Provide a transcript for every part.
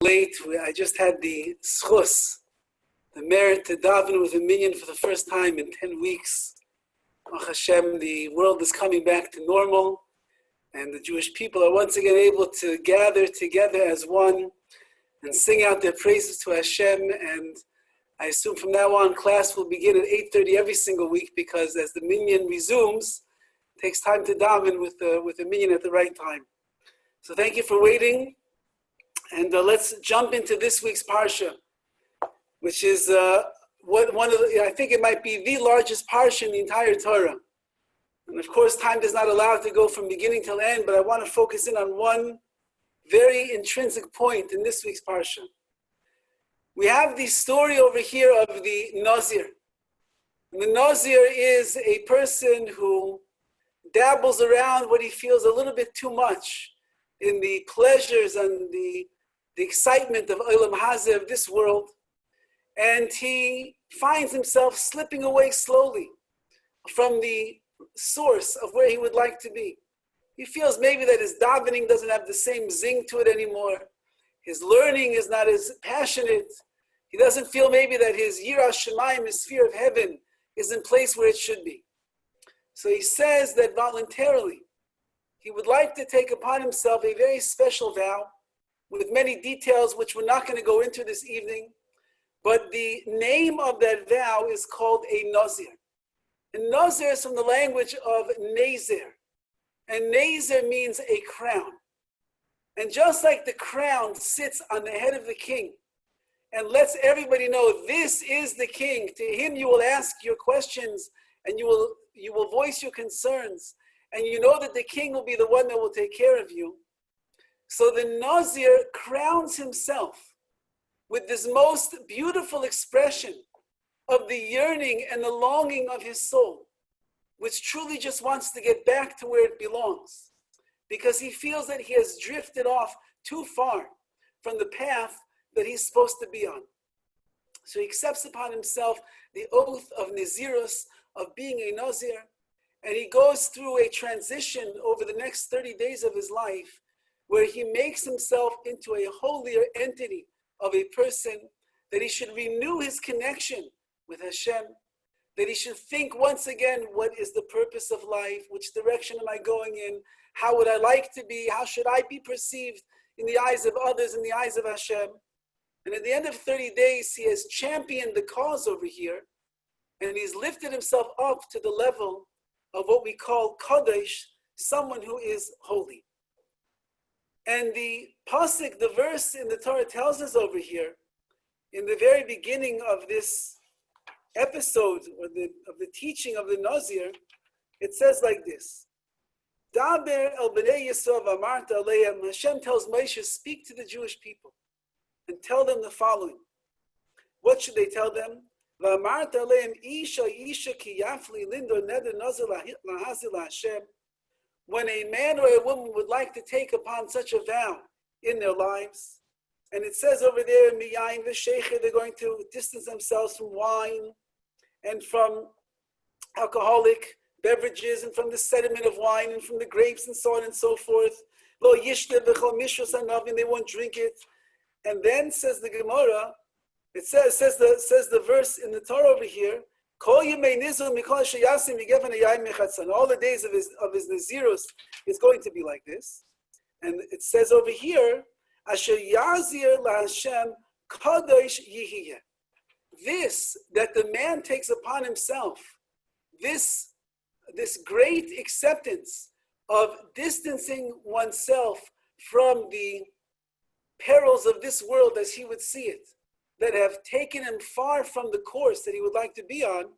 Late, I just had the schus, the merit to daven with a minyan for the first time in 10 weeks. Baruch Hashem, the world is coming back to normal, and the Jewish people are once again able to gather together as one and sing out their praises to Hashem. And I assume from now on, class will begin at 8:30 every single week, because as the minyan resumes, it takes time to daven with the minyan at the right time. So thank you for waiting. And let's jump into this week's parsha, which is I think it might be the largest parsha in the entire Torah. And of course, time does not allow it to go from beginning till end, but I want to focus in on one very intrinsic point in this week's parsha. We have the story over here of the Nazir. And the Nazir is a person who dabbles around what he feels a little bit too much in the pleasures and the excitement of Olam Hazeh, of this world, and he finds himself slipping away slowly from the source of where he would like to be. He feels maybe that his davening doesn't have the same zing to it anymore. His learning is not as passionate. He doesn't feel maybe that his Yiras Shamayim, his fear of heaven, is in place where it should be. So he says that voluntarily, he would like to take upon himself a very special vow with many details which we're not going to go into this evening. But the name of that vow is called a Nazir. And Nazir is from the language of Nazir. And Nazir means a crown. And just like the crown sits on the head of the king and lets everybody know this is the king, to him you will ask your questions and you will voice your concerns. And you know that the king will be the one that will take care of you. So the Nazir crowns himself with this most beautiful expression of the yearning and the longing of his soul, which truly just wants to get back to where it belongs, because he feels that he has drifted off too far from the path that he's supposed to be on. So he accepts upon himself the oath of Nazirus, of being a Nazir, and he goes through a transition over the next 30 days of his life, where he makes himself into a holier entity of a person, that he should renew his connection with Hashem, that he should think once again, what is the purpose of life? Which direction am I going in? How would I like to be? How should I be perceived in the eyes of others, in the eyes of Hashem? And at the end of 30 days, he has championed the cause over here, and he's lifted himself up to the level of what we call Kadosh, someone who is holy. And the pasuk, the verse in the Torah tells us over here, in the very beginning of this episode, or of the teaching of the Nazir, it says like this: Daber el bnei Yisrael v'amarta aleim. Hashem tells Moshe, speak to the Jewish people and tell them the following. What should they tell them? V'amarta aleim isha ki yafli lindo neder nazir lahazil Hashem. When a man or a woman would like to take upon such a vow in their lives, and it says over there, miyayin v'sheicher, they're going to distance themselves from wine and from alcoholic beverages and from the sediment of wine and from the grapes and so on and so forth. Lo yishte v'chol mishros hanavin, they won't drink it. And then says the Gemara, it says the verse in the Torah over here, all the days of his Nazirus is going to be like this. And it says over here, Asher Yazir LaHashem Kadosh Yihiyeh. This, that the man takes upon himself, this great acceptance of distancing oneself from the perils of this world as he would see it, that have taken him far from the course that he would like to be on.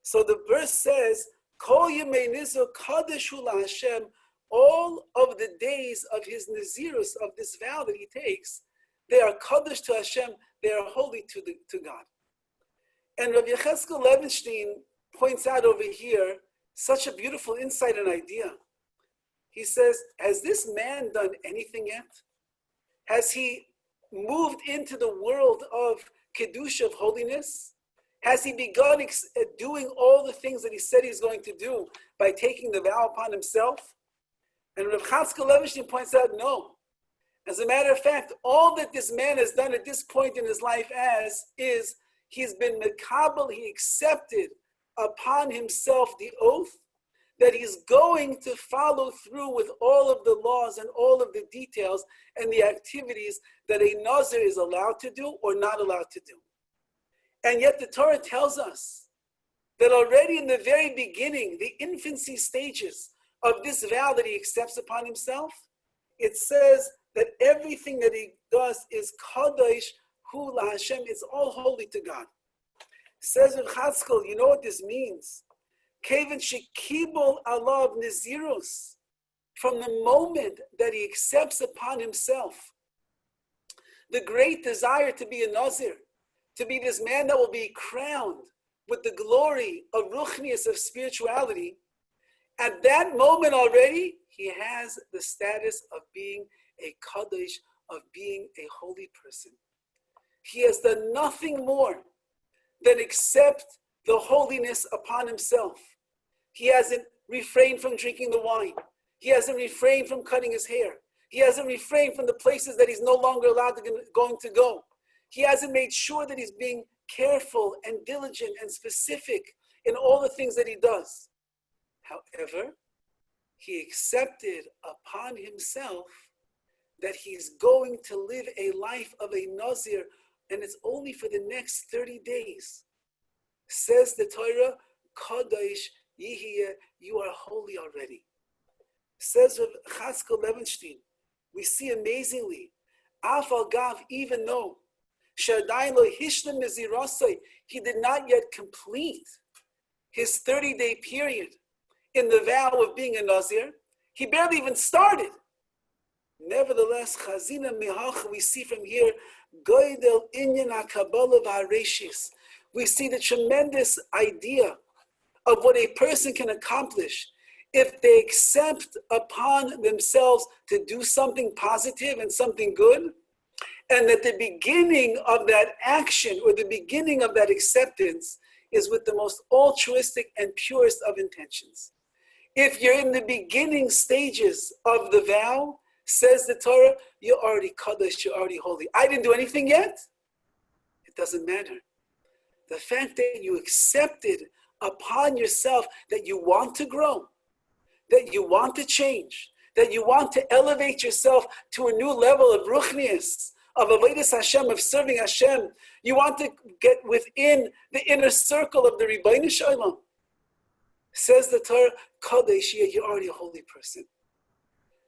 So the verse says, Kol Yemei Nizro Kadeshu LaHashem, all of the days of his Nazirus, of this vow that he takes, they are Kadesh to Hashem, they are holy to God. And Rabbi Yecheskel Levenstein points out over here such a beautiful insight and idea. He says, has this man done anything yet? Has he moved into the world of Kedusha, of holiness? Has he begun doing all the things that he said he's going to do by taking the vow upon himself? And Rav Chatzkel Levenstein points out, no. As a matter of fact, all that this man has done at this point in his life is he's been mekabel, he accepted upon himself the oath that he's going to follow through with all of the laws and all of the details and the activities that a Nazir is allowed to do or not allowed to do. And yet the Torah tells us that already in the very beginning, the infancy stages of this vow that he accepts upon himself, it says that everything that he does is kadosh hu la Hashem. It's all holy to God. Says in Chazkel, you know what this means? Kevin shekibol alav nizirus. From the moment that he accepts upon himself the great desire to be a Nazir, to be this man that will be crowned with the glory of ruchnius, of spirituality, at that moment already, he has the status of being a kaddish, of being a holy person. He has done nothing more than accept the holiness upon himself. He hasn't refrained from drinking the wine. He hasn't refrained from cutting his hair. He hasn't refrained from the places that he's no longer allowed going to go. He hasn't made sure that he's being careful and diligent and specific in all the things that he does. However, he accepted upon himself that he's going to live a life of a Nazir, and it's only for the next 30 days. Says the Torah, Kadosh Yihiyeh, you are holy already. Says Rav Chazkel Levenstein, we see amazingly, Afal Gav, even though Shadayin lo hishlam nezirasai, he did not yet complete his 30-day period in the vow of being a Nazir. He barely even started. Nevertheless, Chazina Mihach, we see from here, Goydel Inyan HaKabbalah V'Hareshis. We see the tremendous idea of what a person can accomplish if they accept upon themselves to do something positive and something good, and that the beginning of that action or the beginning of that acceptance is with the most altruistic and purest of intentions. If you're in the beginning stages of the vow, says the Torah, you're already kadosh, you're already holy. I didn't do anything yet. It doesn't matter. The fact that you accepted upon yourself that you want to grow, that you want to change, that you want to elevate yourself to a new level of ruchnius, of avodas Hashem, of serving Hashem. You want to get within the inner circle of the Rebbeinu Shalom. Says the Torah, Kadesh, you're already a holy person.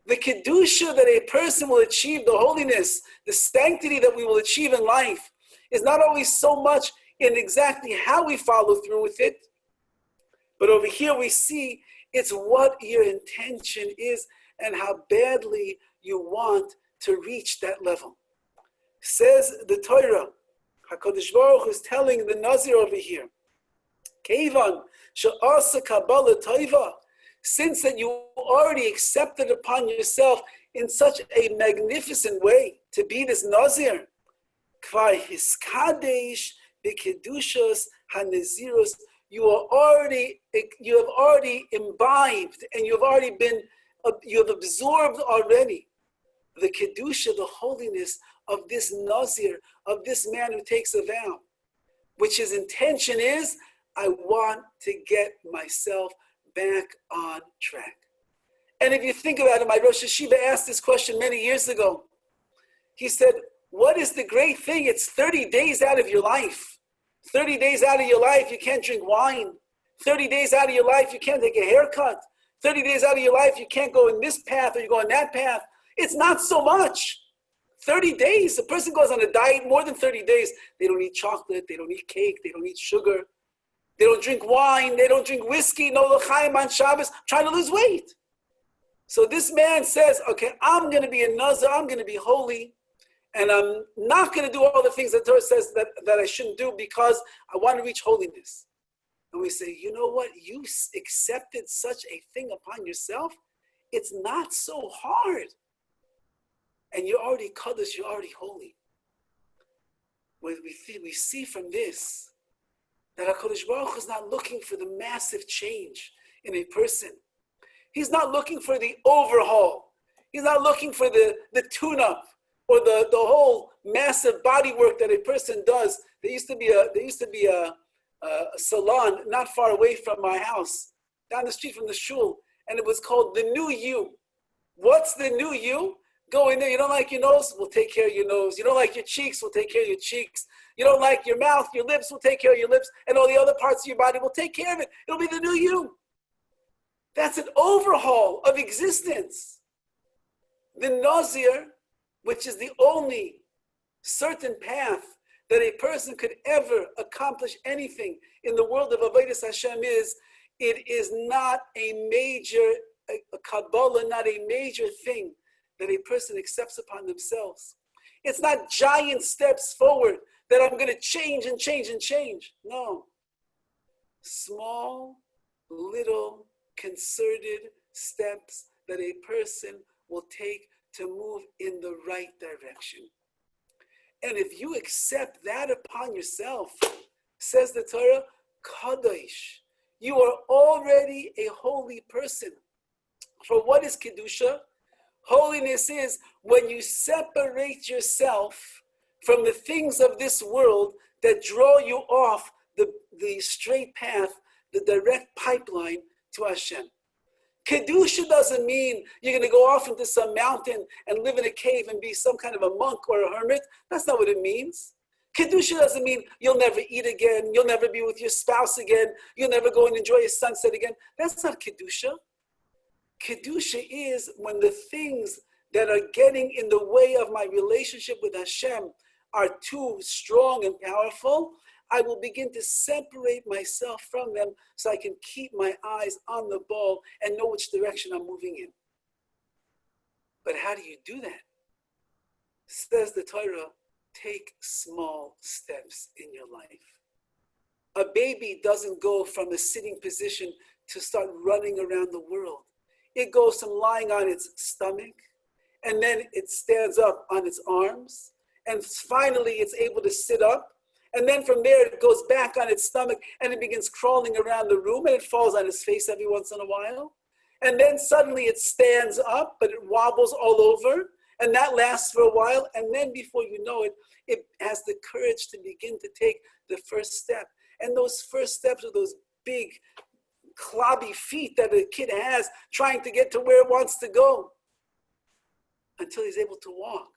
The kedusha that a person will achieve, the holiness, the sanctity that we will achieve in life, is not always so much in exactly how we follow through with it, but over here we see it's what your intention is and how badly you want to reach that level. Says the Torah, HaKadosh Baruch Hu is telling the Nazir over here, Kevan she'asa kabbalah taiva, since that you already accepted upon yourself in such a magnificent way to be this Nazir, kvar hiskadesh b'kedushas hanazirus, you have already imbibed and you have absorbed already the kedusha, the holiness of this Nazir, of this man who takes a vow, which his intention is, I want to get myself back on track. And if you think about it, my Rosh Hashiva asked this question many years ago. He said, what is the great thing? It's 30 days out of your life. 30 days out of your life, you can't drink wine. 30 days out of your life, you can't take a haircut. 30 days out of your life, you can't go in this path or you go in that path. It's not so much. 30 days, a person goes on a diet more than 30 days. They don't eat chocolate, they don't eat cake, they don't eat sugar. They don't drink wine, they don't drink whiskey, no l'chaim on Shabbos, trying to lose weight. So this man says, okay, I'm going to be a Nazir, I'm going to be holy, and I'm not going to do all the things that Torah says that I shouldn't do because I want to reach holiness. And we say, you know what? You accepted such a thing upon yourself. It's not so hard. And you're already kaddish, you're already holy. We see from this that HaKadosh Baruch Hu is not looking for the massive change in a person. He's not looking for the overhaul. He's not looking for the tune-up or the whole massive body work that a person does. There used to be a salon not far away from my house, down the street from the shul, and it was called The New You. What's the new you? Go in there. You don't like your nose? We'll take care of your nose. You don't like your cheeks? We'll take care of your cheeks. You don't like your mouth, your lips? We'll take care of your lips. And all the other parts of your body, we'll take care of it. It'll be the new you. That's an overhaul of existence. The Nazir, which is the only certain path that a person could ever accomplish anything in the world of Avodas Hashem, it is not a major a Kabbalah, not a major thing that a person accepts upon themselves. It's not giant steps forward that I'm going to change and change and change. No. Small, little, concerted steps that a person will take to move in the right direction. And if you accept that upon yourself, says the Torah, Kadosh, you are already a holy person. For what is Kedusha? Holiness is when you separate yourself from the things of this world that draw you off the straight path, the direct pipeline to Hashem. Kedusha doesn't mean you're going to go off into some mountain and live in a cave and be some kind of a monk or a hermit. That's not what it means. Kedusha doesn't mean you'll never eat again, you'll never be with your spouse again, you'll never go and enjoy a sunset again. That's not Kedusha. Kedusha is when the things that are getting in the way of my relationship with Hashem are too strong and powerful, I will begin to separate myself from them so I can keep my eyes on the ball and know which direction I'm moving in. But how do you do that? Says the Torah, take small steps in your life. A baby doesn't go from a sitting position to start running around the world. It goes from lying on its stomach, and then it stands up on its arms, and finally it's able to sit up, and then from there it goes back on its stomach, and it begins crawling around the room, and it falls on its face every once in a while, and then suddenly it stands up, but it wobbles all over, and that lasts for a while, and then before you know it, it has the courage to begin to take the first step. And those first steps are those big, clobby feet that a kid has trying to get to where it wants to go until he's able to walk.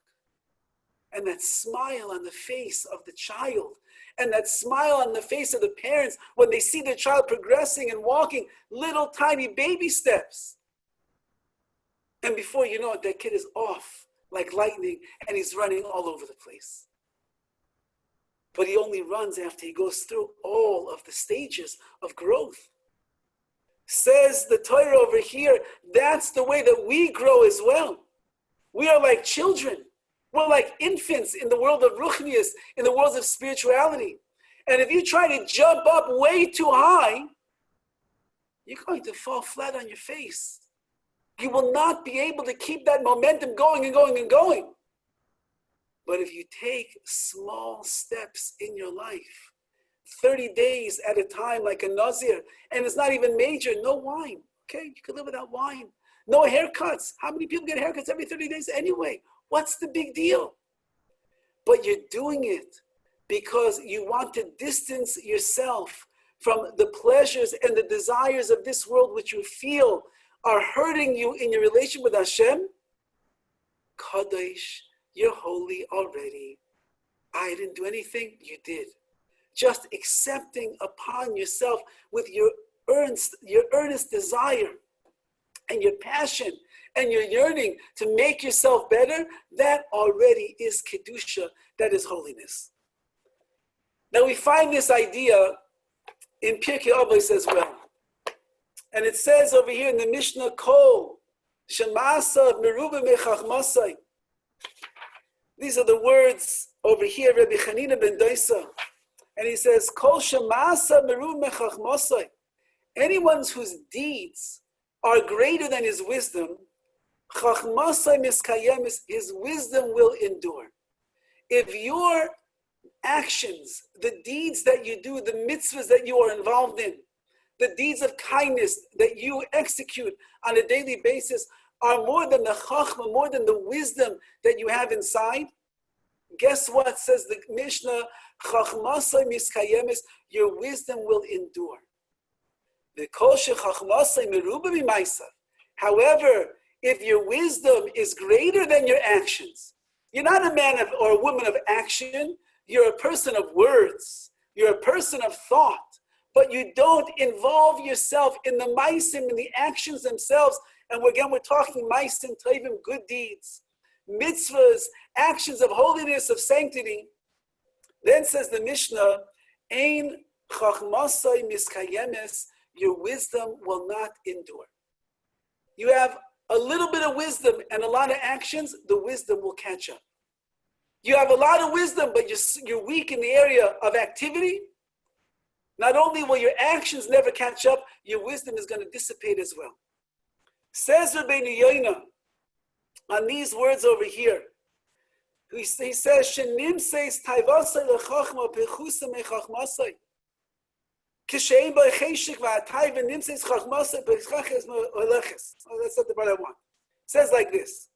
And that smile on the face of the child, and that smile on the face of the parents when they see their child progressing and walking little tiny baby steps. And before you know it, that kid is off like lightning and he's running all over the place. But he only runs after he goes through all of the stages of growth. Says the Torah over here, that's the way that we grow as well. We are like children. We're like infants in the world of ruchnius, in the world of spirituality. And if you try to jump up way too high, you're going to fall flat on your face. You will not be able to keep that momentum going and going and going. But if you take small steps in your life, 30 days at a time like a Nazir, and it's not even major, no wine. Okay, you can live without wine. No haircuts. How many people get haircuts every 30 days anyway? What's the big deal? But you're doing it because you want to distance yourself from the pleasures and the desires of this world which you feel are hurting you in your relation with Hashem. Kadosh, you're holy already. I didn't do anything, you did. Just accepting upon yourself with your earnest desire and your passion and your yearning to make yourself better, that already is Kedusha, that is holiness. Now we find this idea in Pirkei Avos as well. And it says over here in the Mishnah, Kol Shemasa Meruba Mechachmasai. These are the words over here, Rabbi Chanina ben Doisa. And he says, Kol Shemasa Meruba Mechachmasai. Anyone whose deeds are greater than his wisdom, Chachmasai Miskayemis, his wisdom will endure. If your actions, the deeds that you do, the mitzvahs that you are involved in, the deeds of kindness that you execute on a daily basis are more than the chachma, more than the wisdom that you have inside, guess what says the Mishnah? Chachmasai miskayemes, your wisdom will endure. The kosher chachmasai meruba b'maisa. However, if your wisdom is greater than your actions, you're not a man of, or a woman of action, you're a person of words, you're a person of thought, but you don't involve yourself in the maisim, in the actions themselves. And again, we're talking maisim, tovim, good deeds, mitzvahs, actions of holiness, of sanctity. Then says the Mishnah, Ein chachmasai miskayemes, your wisdom will not endure. You have a little bit of wisdom and a lot of actions, the wisdom will catch up. You have a lot of wisdom, but you're weak in the area of activity. Not only will your actions never catch up, your wisdom is going to dissipate as well. Says Rabbi Yoina on these words over here. He says, "Shenim says taivasay lechachma pechusa mechachmasay. Kishein by cheshik va'atay v'nim says chachmasay pechaches me'oleches." Oh, that's not the part I want. It says like this.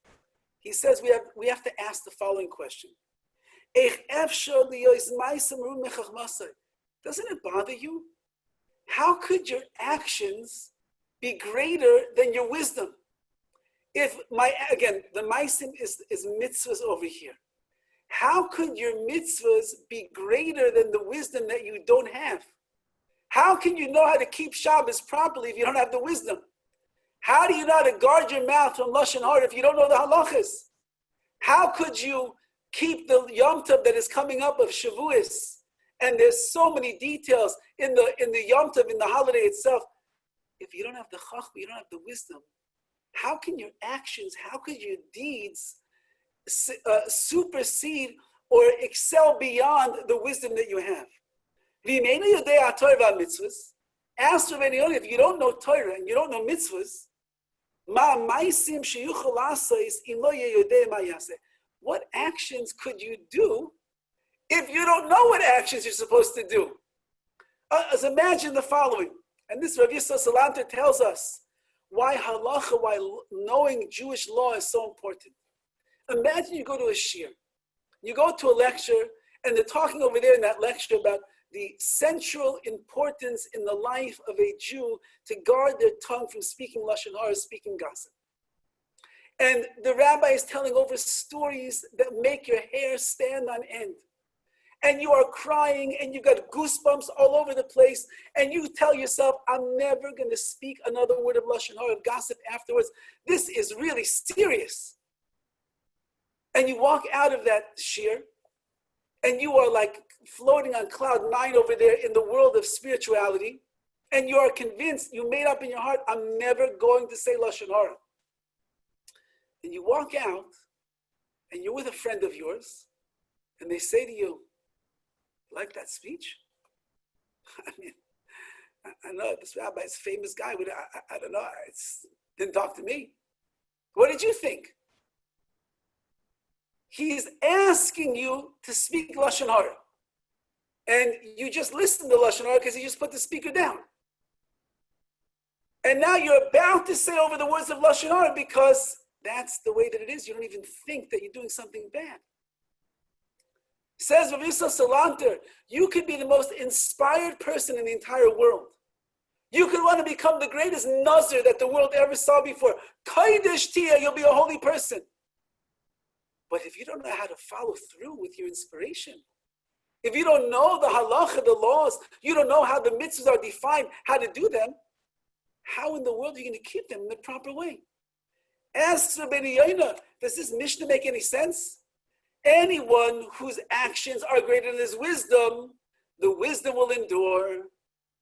He says we have to ask the following question: doesn't it bother you? How could your actions be greater than your wisdom? If the maisim is mitzvahs over here. How could your mitzvahs be greater than the wisdom that you don't have? How can you know how to keep Shabbos properly if you don't have the wisdom? How do you know how to guard your mouth from lashon hara if you don't know the halachas? How could you keep the Yom Tov that is coming up of Shavuos? And there's so many details in the Yom Tov, in the holiday itself. If you don't have the chachma, you don't have the wisdom. How can your actions, how could your deeds supersede or excel beyond the wisdom that you have? Ask Rabbi Yoina, if you don't know Torah and you don't know mitzvahs, what actions could you do if you don't know what actions you're supposed to do? As imagine the following, and this Rav Yisrael Salanter tells us why halacha, why knowing Jewish law is so important. Imagine you go to a shir, you go to a lecture, and they're talking over there in that lecture about the central importance in the life of a Jew to guard their tongue from speaking lashon hara, speaking gossip. And the rabbi is telling over stories that make your hair stand on end. And you are crying and you got goosebumps all over the place. And you tell yourself, I'm never going to speak another word of lashon hara, of gossip afterwards. This is really serious. And you walk out of that shir and you are like floating on cloud 9 over there in the world of spirituality. And you are convinced, you made up in your heart, I'm never going to say lashon hara. And you walk out and you're with a friend of yours and they say to you, like that speech? I mean, I know this rabbi is a famous guy, but I don't know, didn't talk to me. What did you think? He's asking you to speak lashon hara. And you just listen to lashon hara because he just put the speaker down. And now you're about to say over the words of lashon hara because that's the way that it is. You don't even think that you're doing something bad. Says Rabbi Yisrael Salanter, you could be the most inspired person in the entire world. You could want to become the greatest nazir that the world ever saw before. Kodesh Tia, you'll be a holy person. But if you don't know how to follow through with your inspiration, if you don't know the halacha, the laws, you don't know how the mitzvahs are defined, how to do them, how in the world are you going to keep them in the proper way? Ask Rabbi Yoina, does this Mishnah make any sense? Anyone whose actions are greater than his wisdom, the wisdom will endure.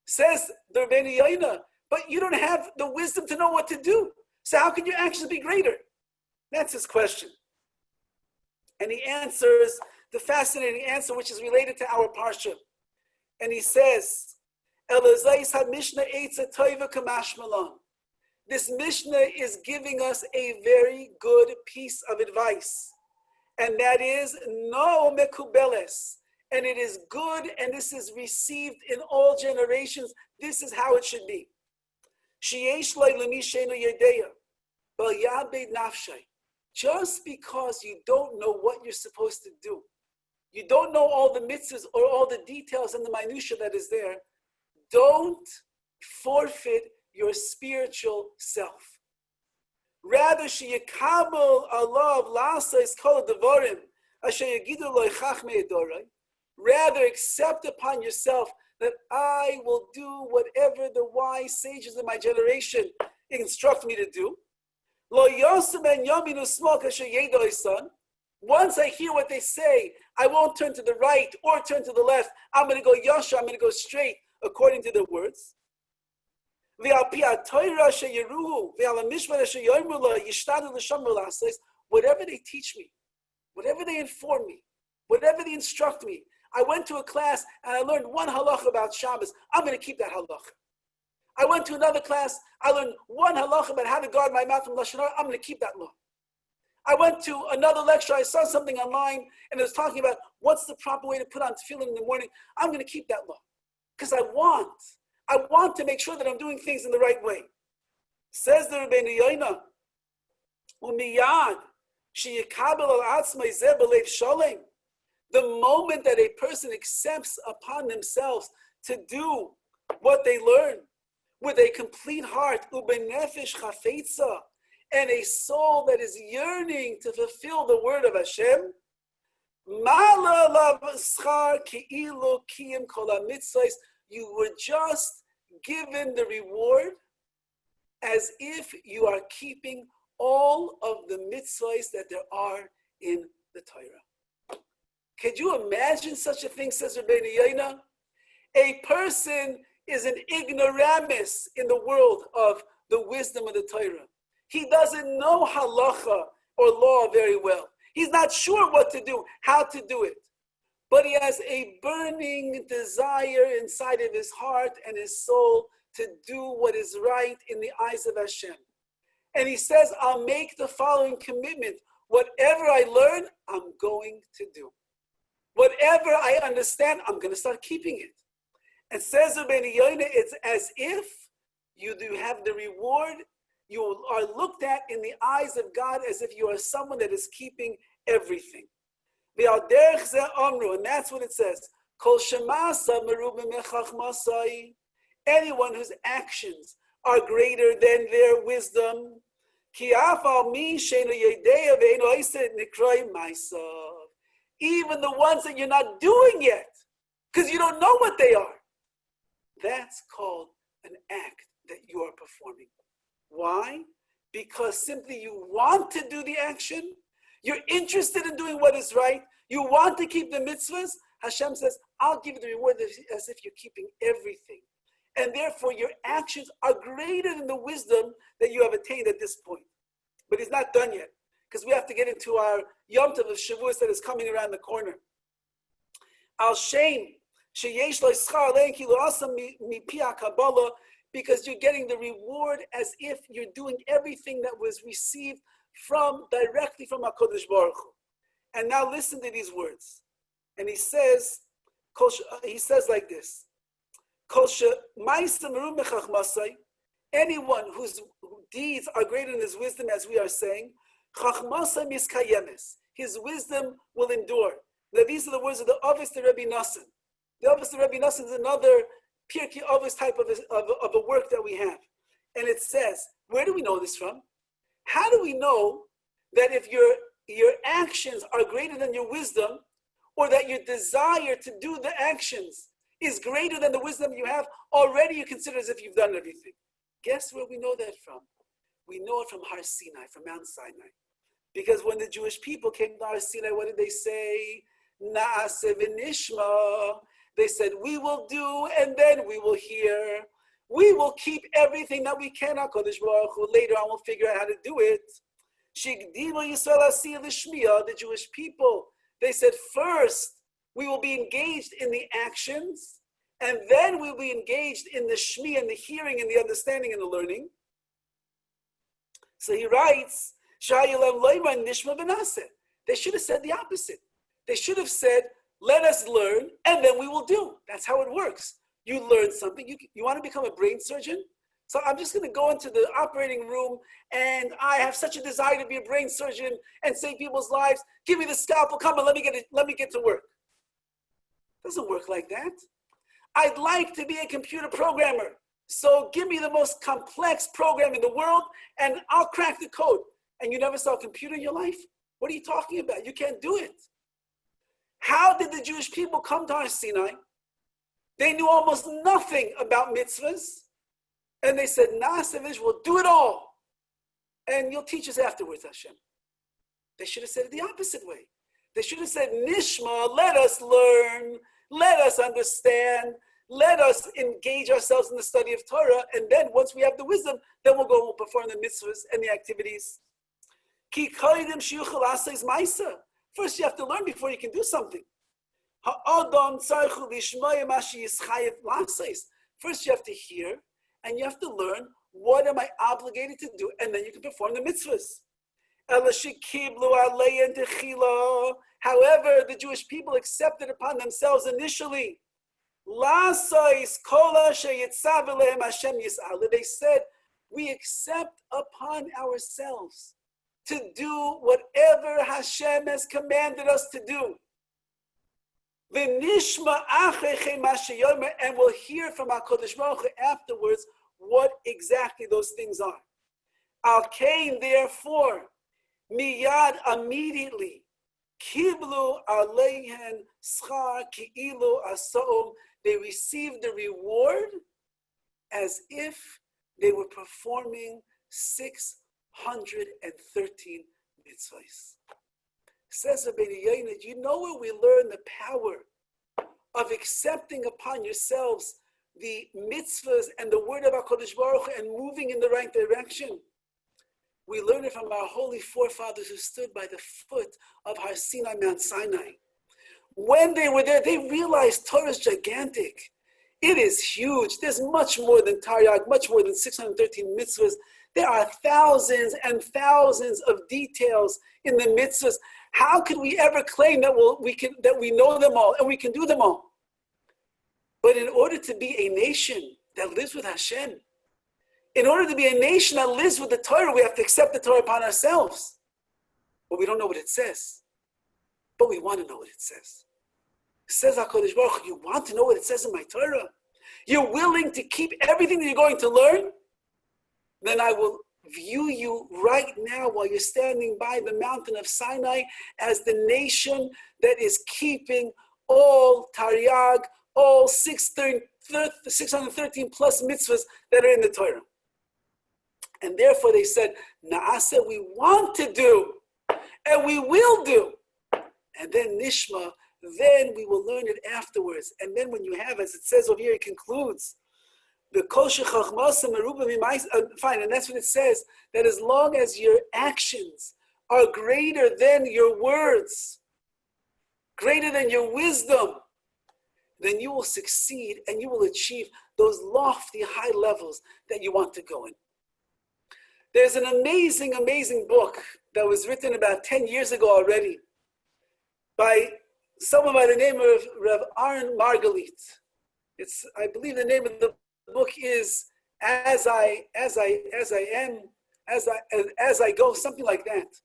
Says the Rabbi Yoina, but you don't have the wisdom to know what to do. So how can your actions be greater? That's his question. And he answers the fascinating answer, which is related to our parsha. And he says, this Mishnah is giving us a very good piece of advice. And that is, no mekubeles. And it is good, and this is received in all generations. This is how it should be. Just because you don't know what you're supposed to do, you don't know all the mitzvahs or all the details and the minutiae that is there, don't forfeit your spiritual self. Rather, rather accept upon yourself that I will do whatever the wise sages of my generation instruct me to do. Once I hear what they say, I won't turn to the right or turn to the left. I'm going to go yasha, I'm going to go straight according to their words. Whatever they teach me, whatever they inform me, whatever they instruct me. I went to a class and I learned one halacha about Shabbos. I'm going to keep that halacha. I went to another class. I learned one halacha about how to guard my mouth from lashon hara. I'm going to keep that law. I went to another lecture. I saw something online and it was talking about what's the proper way to put on tefillin in the morning. I'm going to keep that law because I want to make sure that I'm doing things in the right way. Says the Rabbi Yoina, "Umiyad sheyikabel al atzmai zeh b'leiv shalem." The moment that a person accepts upon themselves to do what they learn with a complete heart, ubenefesh chafetza, and a soul that is yearning to fulfill the word of Hashem, you were just given the reward as if you are keeping all of the mitzvahs that there are in the Torah. Could you imagine such a thing, says Rabbi Yoina? A person is an ignoramus in the world of the wisdom of the Torah. He doesn't know halacha or law very well. He's not sure what to do, how to do it. But he has a burning desire inside of his heart and his soul to do what is right in the eyes of Hashem. And he says, I'll make the following commitment. Whatever I learn, I'm going to do. Whatever I understand, I'm going to start keeping it. And says Rabbi Yoina, it's as if you do have the reward. You are looked at in the eyes of God as if you are someone that is keeping everything. And that's what it says. Anyone whose actions are greater than their wisdom. Even the ones that you're not doing yet, because you don't know what they are. That's called an act that you are performing. Why? Because simply you want to do the action. You're interested in doing what is right. You want to keep the mitzvahs. Hashem says, I'll give you the reward as if you're keeping everything. And therefore your actions are greater than the wisdom that you have attained at this point. But he's not done yet, because we have to get into our Yom Tov of Shavuos that is coming around the corner. Al Shem, sheyesh lo yischar alein ki lo asam mipi HaKabbalah, because you're getting the reward as if you're doing everything that was received directly from HaKadosh Baruch Hu. And now listen to these words. And he says like this: anyone whose deeds are greater than his wisdom, as we are saying, his wisdom will endure. Now these are the words of the Horowitz to Rabbi Nassan. The Horowitz to Rabbi Nassan is another Pirkei Avos type of a work that we have. And it says, where do we know this from? How do we know that if your actions are greater than your wisdom, or that your desire to do the actions is greater than the wisdom you have, already you consider as if you've done everything? Guess where we know that from? We know it from Har Sinai, from Mount Sinai. Because when the Jewish people came to Har Sinai, what did they say? Na'aseh v'nishma. They said, we will do and then we will hear. We will keep everything that we can, HaKadosh Baruch Hu. Later on we'll figure out how to do it. Shigdilu Yisrael asiyah l'shmiya. The Jewish people, they said, first we will be engaged in the actions, and then we'll be engaged in the shmi and the hearing and the understanding and the learning. So he writes, they should have said the opposite. They should have said, let us learn and then we will do. That's how it works. You learn something. You want to become a brain surgeon? So I'm just going to go into the operating room and I have such a desire to be a brain surgeon and save people's lives. Give me the scalpel, come on, let me get to work. It doesn't work like that. I'd like to be a computer programmer. So give me the most complex program in the world and I'll crack the code. And you never saw a computer in your life? What are you talking about? You can't do it. How did the Jewish people come to Har Sinai? They knew almost nothing about mitzvahs. And they said, Nasavish will do it all. And you'll teach us afterwards, Hashem. They should have said it the opposite way. They should have said, Nishma, let us learn, let us understand, let us engage ourselves in the study of Torah. And then once we have the wisdom, then we'll go and we'll perform the mitzvahs and the activities. First, you have to learn before you can do something. First, you have to hear and you have to learn, what am I obligated to do? And then you can perform the mitzvahs. However, the Jewish people accepted upon themselves initially. They said, we accept upon ourselves to do whatever Hashem has commanded us to do. And we'll hear from HaKadosh Baruch Hu afterwards what exactly those things are. Al Kain, therefore, miyad, immediately, kiblu aleihen schar ki'ilu aso'um, they received the reward as if they were performing 613 mitzvahs. Says Rabbi, do you know where we learn the power of accepting upon yourselves the mitzvahs and the word of HaKadosh Baruch Hu and moving in the right direction? We learn it from our holy forefathers who stood by the foot of Har Sinai, Mount Sinai. When they were there, they realized Torah is gigantic. It is huge. There's much more than Taryag, much more than 613 mitzvahs. There are thousands and thousands of details in the mitzvahs. How could we ever claim that we know them all and we can do them all? But in order to be a nation that lives with Hashem, in order to be a nation that lives with the Torah, we have to accept the Torah upon ourselves. But we don't know what it says. But we want to know what it says. It says HaKadosh Baruch Hu, you want to know what it says in my Torah? You're willing to keep everything that you're going to learn? Then I will view you right now while you're standing by the mountain of Sinai as the nation that is keeping all Taryag, all 613 plus mitzvahs that are in the Torah. And therefore they said, Naaseh, we want to do, and we will do. And then Nishma, then we will learn it afterwards. And then when you have, as it says over here, it concludes, the kosher chachmasa meruba mimayis, fine, and that's what it says, that as long as your actions are greater than your words, greater than your wisdom, then you will succeed and you will achieve those lofty high levels that you want to go in. There's an amazing, amazing book that was written about 10 years ago already by someone by the name of Rav Aaron Margalit. I believe the name of the book is As I Go, something like that.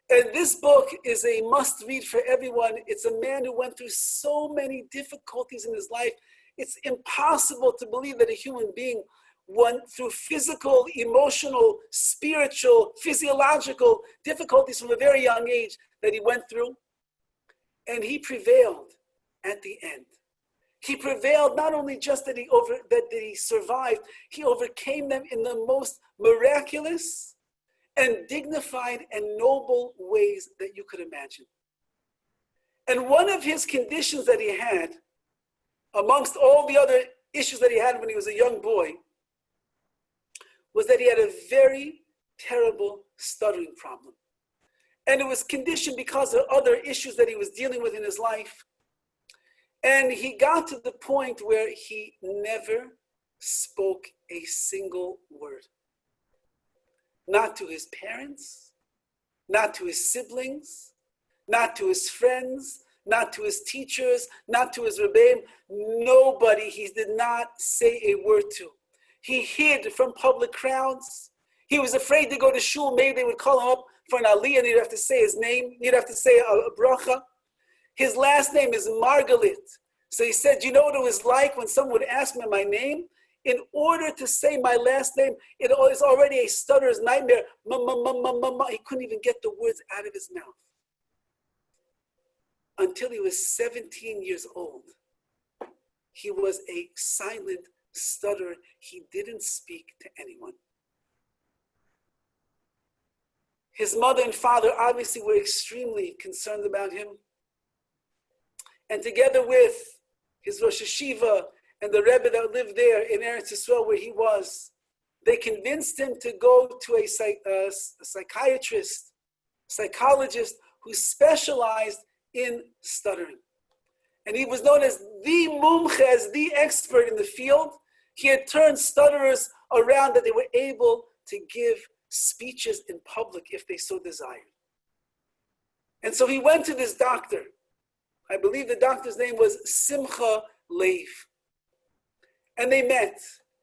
And this book is a must-read for everyone. It's a man who went through so many difficulties in his life. It's impossible to believe that a human being went through physical, emotional, spiritual, physiological difficulties from a very young age that he went through. And he prevailed at the end. He prevailed not only just that he survived, he overcame them in the most miraculous and dignified and noble ways that you could imagine. And one of his conditions that he had, amongst all the other issues that he had when he was a young boy, was that he had a very terrible stuttering problem. And it was conditioned because of other issues that he was dealing with in his life. And he got to the point where he never spoke a single word. Not to his parents, not to his siblings, not to his friends, not to his teachers, not to his Rabbi. Nobody he did not say a word to. He hid from public crowds. He was afraid to go to shul. Maybe they would call him up for an aliyah and he'd have to say his name. He'd have to say a bracha. His last name is Margalit. So he said, you know what it was like when someone would ask me my name? In order to say my last name, it is already a stutterer's nightmare. He couldn't even get the words out of his mouth. Until he was 17 years old. He was a silent stutterer. He didn't speak to anyone. His mother and father obviously were extremely concerned about him. And together with his Rosh Hashiva and the Rebbe that lived there in Eretz Yisrael where he was, they convinced him to go to a psychiatrist, psychologist who specialized in stuttering. And he was known as the mumche, as the expert in the field. He had turned stutterers around that they were able to give speeches in public if they so desired. And so he went to this doctor. I believe the doctor's name was Simcha Lev. And they met.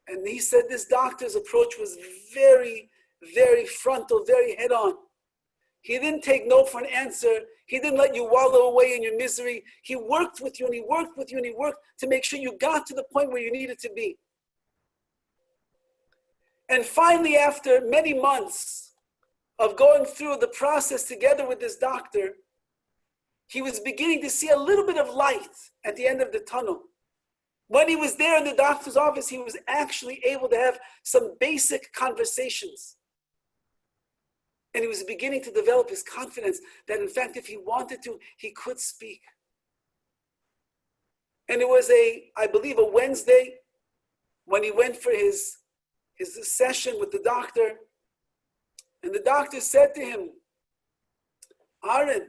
And he said this doctor's approach was very, very frontal, very head-on. He didn't take no for an answer. He didn't let you wallow away in your misery. He worked with you and he worked with you and he worked to make sure you got to the point where you needed to be. And finally, after many months of going through the process together with this doctor, he was beginning to see a little bit of light at the end of the tunnel. When he was there in the doctor's office, he was actually able to have some basic conversations. And he was beginning to develop his confidence that, in fact, if he wanted to, he could speak. And it was I believe, a Wednesday when he went for his session with the doctor. And the doctor said to him, Aaron,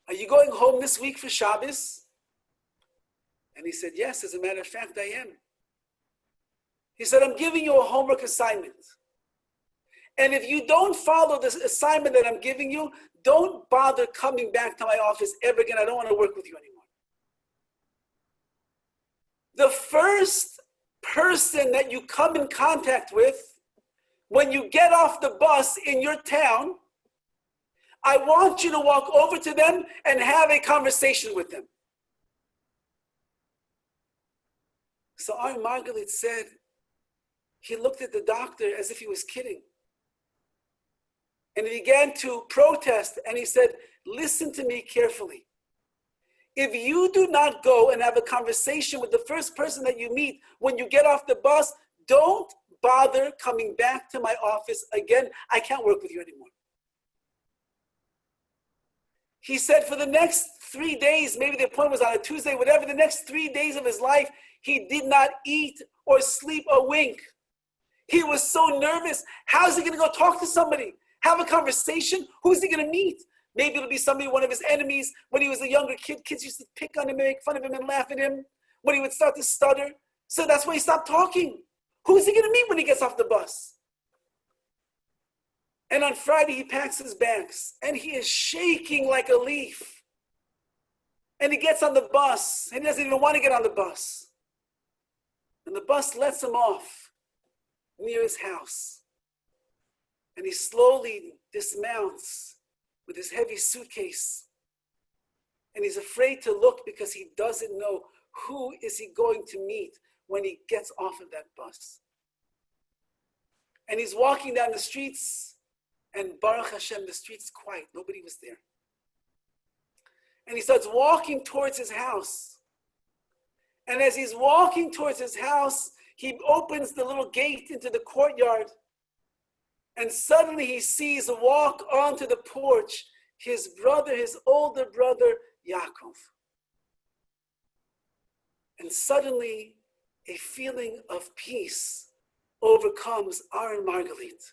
are you going home this week for Shabbos? And he said, yes, as a matter of fact, I am. He said, I'm giving you a homework assignment. And if you don't follow this assignment that I'm giving you, don't bother coming back to my office ever again. I don't want to work with you anymore. The first person that you come in contact with when you get off the bus in your town, I want you to walk over to them and have a conversation with them. So our Margalit said, he looked at the doctor as if he was kidding. And he began to protest and he said, listen to me carefully. If you do not go and have a conversation with the first person that you meet when you get off the bus, don't bother coming back to my office again. I can't work with you anymore. He said for the next 3 days, maybe the appointment was on a Tuesday, whatever, the next 3 days of his life, he did not eat or sleep a wink. He was so nervous. How is he going to go talk to somebody? Have a conversation? Who's he going to meet? Maybe it'll be somebody, one of his enemies. When he was a younger kid, kids used to pick on him and make fun of him and laugh at him. When he would start to stutter. So that's why he stopped talking. Who's he going to meet when he gets off the bus? And on Friday, he packs his bags. And he is shaking like a leaf. And he gets on the bus. And he doesn't even want to get on the bus. And the bus lets him off near his house. And he slowly dismounts with his heavy suitcase. And he's afraid to look because he doesn't know who is he going to meet when he gets off of that bus. And he's walking down the streets, and Baruch Hashem, the street's quiet. Nobody was there. And he starts walking towards his house. And as he's walking towards his house, he opens the little gate into the courtyard. And suddenly he sees walk onto the porch his brother, his older brother, Yaakov. And suddenly a feeling of peace overcomes Aaron Margalit.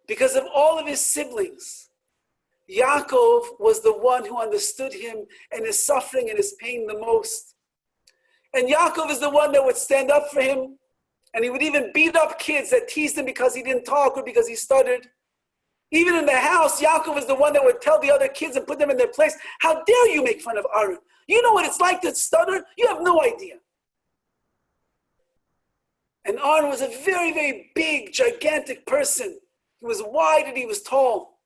Because of all of his siblings, Yaakov was the one who understood him and his suffering and his pain the most. And Yaakov is the one that would stand up for him. And he would even beat up kids that teased him because he didn't talk or because he stuttered. Even in the house, Yaakov was the one that would tell the other kids and put them in their place. How dare you make fun of Aaron? You know what it's like to stutter? You have no idea. And Aaron was a very, very big, gigantic person. He was wide and he was tall.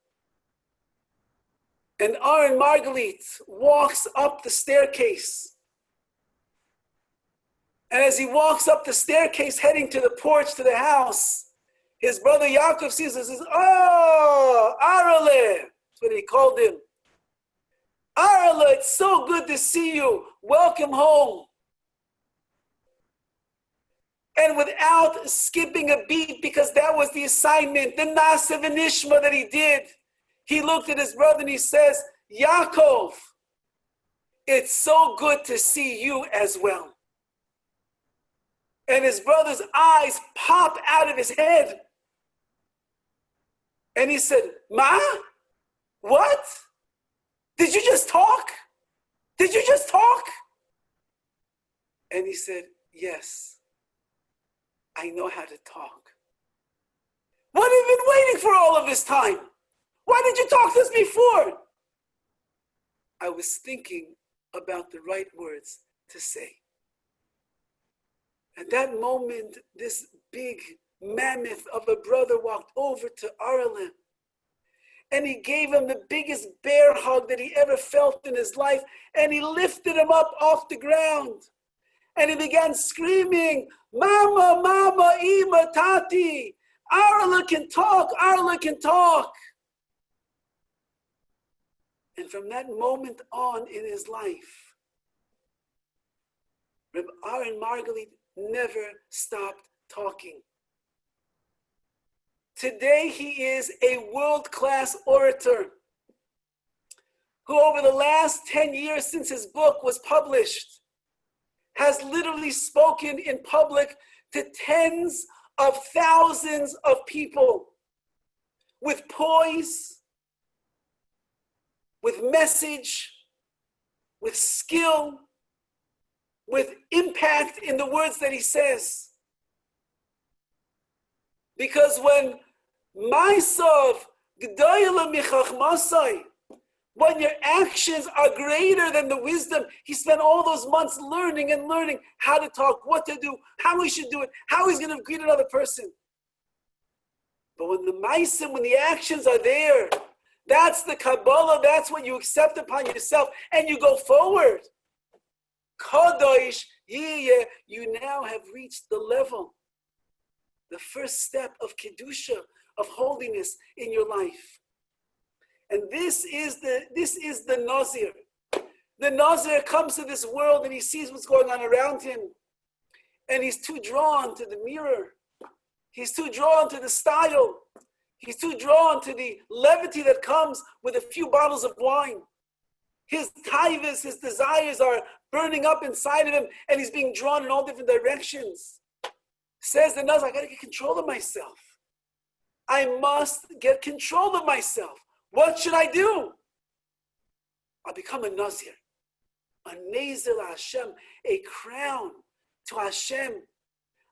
And Aaron Margalit walks up the staircase. And as he walks up the staircase, heading to the porch to the house, his brother Yaakov sees and says, "Oh, Arale," that's what he called him. "Arale, it's so good to see you. Welcome home." And without skipping a beat, because that was the assignment, the Nasa V'Nishma that he did, he looked at his brother and he says, "Yaakov, it's so good to see you as well." And his brother's eyes pop out of his head. And he said, "Ma? What? Did you just talk? Did you just talk?" And he said, "Yes, I know how to talk." What have you been waiting for all of this time? Why did you talk to us before? I was thinking about the right words to say. At that moment, this big mammoth of a brother walked over to Arlen, and he gave him the biggest bear hug that he ever felt in his life, and he lifted him up off the ground, and he began screaming, "Mama, Mama, Ima, Tati, Arlen can talk, Arlen can talk." And from that moment on in his life, Reb Aaron Margalit never stopped talking. Today he is a world-class orator who over the last 10 years since his book was published has literally spoken in public to tens of thousands of people with poise, with message, with skill, with impact in the words that he says. Because when Ma'asav G'dayla Michachmasai, when your actions are greater than the wisdom, he spent all those months learning and learning how to talk, what to do, how he should do it, how he's going to greet another person. But when the Ma'asim, when the actions are there, that's the Kabbalah, that's what you accept upon yourself, and you go forward. Kadosh Yiyeh, you now have reached the level, the first step of Kedusha, of holiness in your life. And this is the Nazir. The Nazir comes to this world and he sees what's going on around him. And he's too drawn to the mirror. He's too drawn to the style. He's too drawn to the levity that comes with a few bottles of wine. His taivas, his desires are burning up inside of him, and he's being drawn in all different directions. Says the Nazir, I got to get control of myself. I must get control of myself. What should I do? I'll become a Nazir. A Nazir Hashem, a crown to Hashem.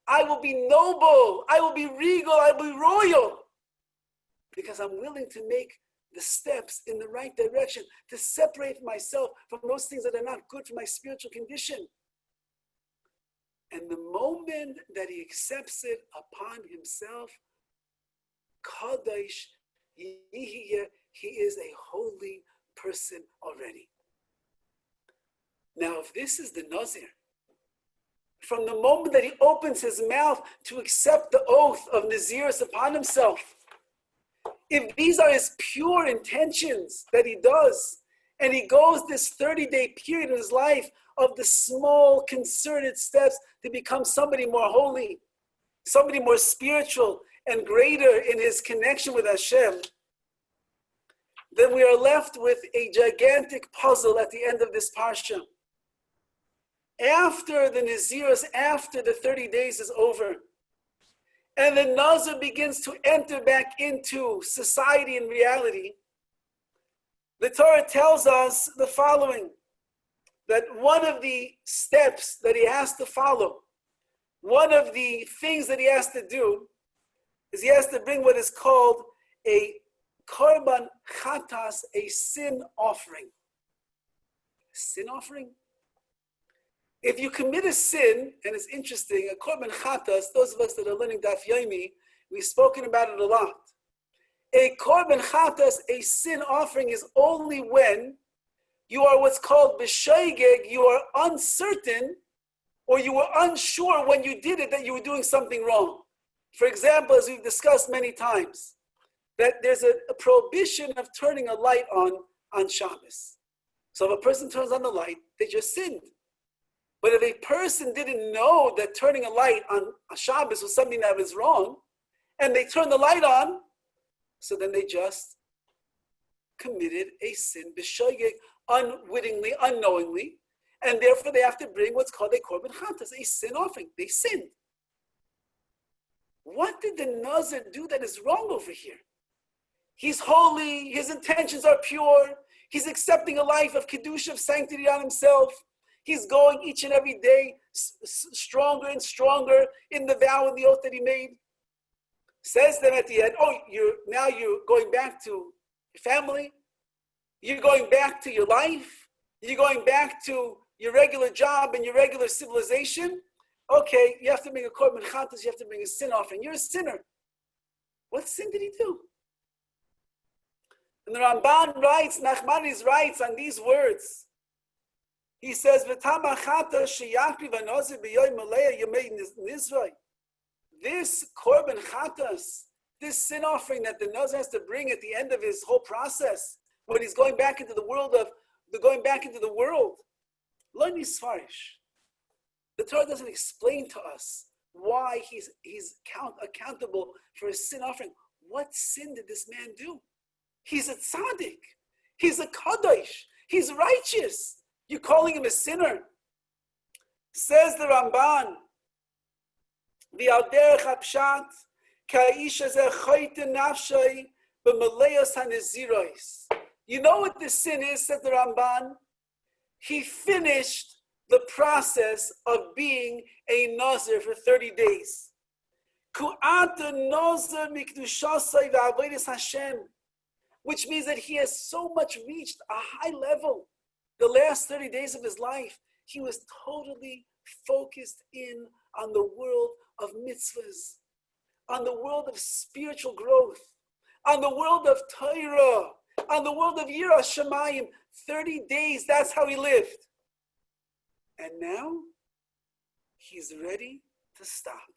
I will be noble. I will be regal. I will be royal. Because I'm willing to make the steps in the right direction to separate myself from those things that are not good for my spiritual condition. And the moment that he accepts it upon himself, Kadosh Yihiyeh, he is a holy person already. Now, if this is the Nazir, from the moment that he opens his mouth to accept the oath of Nazirus upon himself, if these are his pure intentions that he does, and he goes this 30-day period of his life of the small concerted steps to become somebody more holy, somebody more spiritual and greater in his connection with Hashem, then we are left with a gigantic puzzle at the end of this parsha. After the Nazirus, after the 30 days is over, and the Nazir begins to enter back into society and reality, the Torah tells us the following, that one of the steps that he has to follow, one of the things that he has to do, is he has to bring what is called a korban chatas, a sin offering. Sin offering? If you commit a sin, and it's interesting, a korban chatas, those of us that are learning Daf Yomi, we've spoken about it a lot. A korban chatas, a sin offering, is only when you are what's called b'shoigeg, you are uncertain, or you were unsure when you did it that you were doing something wrong. For example, as we've discussed many times, that there's a prohibition of turning a light on Shabbos. So if a person turns on the light, they just sinned. But if a person didn't know that turning a light on a Shabbos was something that was wrong, and they turned the light on, so then they just committed a sin, b'shoigeg, unwittingly, unknowingly, and therefore they have to bring what's called a korban chatas, a sin offering. They sinned. What did the Nazir do that is wrong over here? He's holy, his intentions are pure, he's accepting a life of kedusha, of sanctity on himself. He's going each and every day stronger and stronger in the vow and the oath that he made. Says them at the end, oh, you're going back to your family, you're going back to your life, you're going back to your regular job and your regular civilization. Okay, you have to bring a korban chatas, you have to bring a sin offering. You're a sinner. What sin did he do? And the Ramban writes, Nachmanides writes on these words. He says, this korban chatas, this sin offering that the Nazir has to bring at the end of his whole process, when he's going back into the world, lo nisfarish. The Torah doesn't explain to us why he's accountable for a sin offering. What sin did this man do? He's a tzaddik. He's a kadosh. He's righteous. You're calling him a sinner. Says the Ramban, V'alderech hapshat, ka'isha zeh choyte nafshay b'maleos haneziros. You know what this sin is, said the Ramban? He finished the process of being a Nazir for 30 days. Ku'ata Nazir mikdushasai v'avodas Hashem, which means that he has so much reached a high level. The last 30 days of his life, he was totally focused in on the world of mitzvahs, on the world of spiritual growth, on the world of Torah, on the world of Yirah Shamayim. 30 days, that's how he lived. And now, he's ready to stop.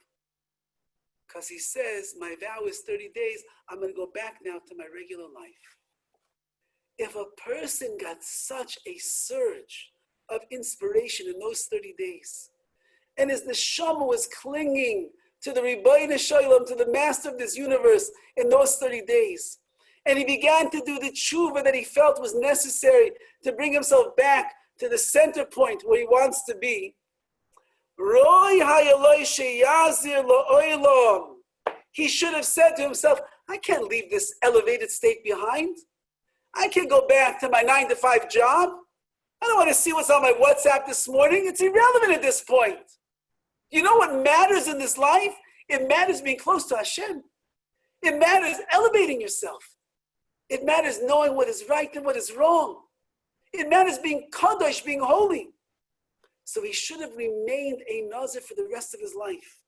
Because he says, my vow is 30 days, I'm going to go back now to my regular life. If a person got such a surge of inspiration in those 30 days, and as the neshama was clinging to the Ribono Shel Olam, to the master of this universe in those 30 days, and he began to do the tshuva that he felt was necessary to bring himself back to the center point where he wants to be, he should have said to himself, I can't leave this elevated state behind. I can't go back to my 9-to-5 job. I don't want to see what's on my WhatsApp this morning. It's irrelevant at this point. You know what matters in this life? It matters being close to Hashem. It matters elevating yourself. It matters knowing what is right and what is wrong. It matters being kadosh, being holy. So he should have remained a Nazir for the rest of his life.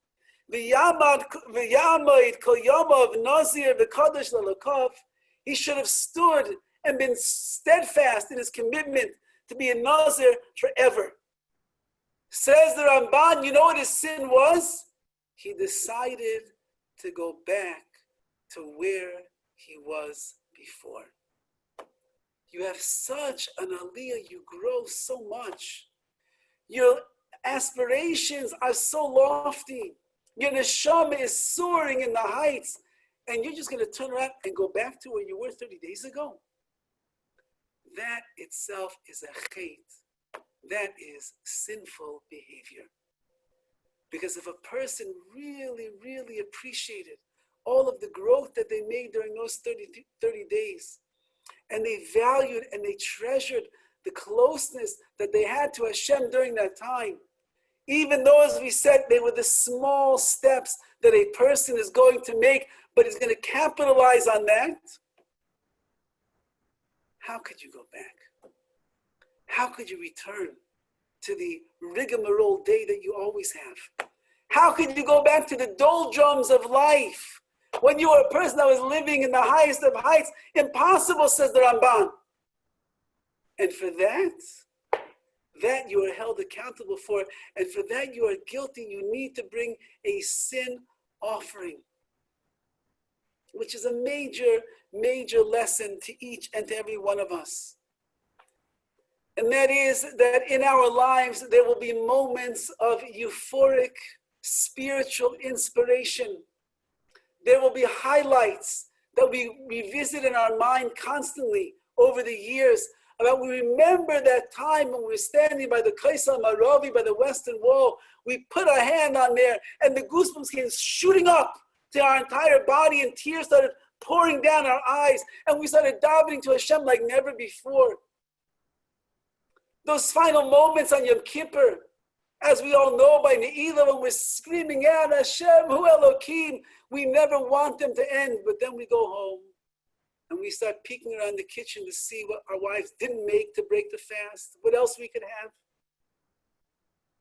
He should have stood and been steadfast in his commitment to be a Nazir forever. Says the Ramban, you know what his sin was? He decided to go back to where he was before. You have such an aliyah, you grow so much. Your aspirations are so lofty. Your neshama is soaring in the heights. And you're just going to turn around and go back to where you were 30 days ago. That itself is a chait. That is sinful behavior. Because if a person really, really appreciated all of the growth that they made during those 30 days, and they valued and they treasured the closeness that they had to Hashem during that time, even though, as we said, they were the small steps that a person is going to make, but he's going to capitalize on that, how could you go back? How could you return to the rigmarole day that you always have? How could you go back to the doldrums of life when you were a person that was living in the highest of heights? Impossible, says the Ramban. And for that you are held accountable for, and for that you are guilty. You need to bring a sin offering, which is a major, major lesson to each and to every one of us. And that is that in our lives, there will be moments of euphoric spiritual inspiration. There will be highlights that we revisit in our mind constantly over the years. About we remember that time when we were standing by the Kaisar Maravi, by the Western Wall. We put our hand on there, and the goosebumps came shooting up to our entire body, and tears started pouring down our eyes, and we started davening to Hashem like never before. Those final moments on Yom Kippur, as we all know by Ne'ilah, when we're screaming out, Hashem, Hu Elokim, we never want them to end, but then we go home, and we start peeking around the kitchen to see what our wives didn't make to break the fast, what else we could have.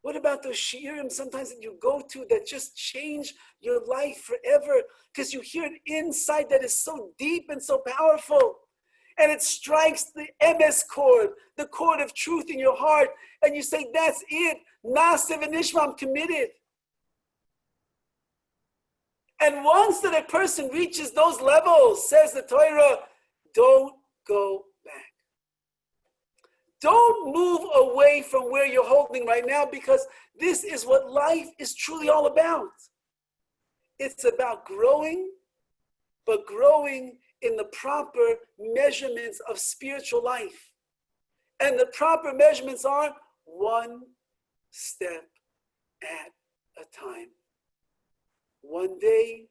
What about those shiurim sometimes that you go to that just change your life forever because you hear an insight that is so deep and so powerful, and it strikes the emes chord, the chord of truth in your heart, and you say, that's it, Na'aseh v'nishma, I'm committed. And once that a person reaches those levels, says the Torah, don't go back. Don't move away from where you're holding right now, because this is what life is truly all about. It's about growing, but growing in the proper measurements of spiritual life. And the proper measurements are one step at a time. 1 day,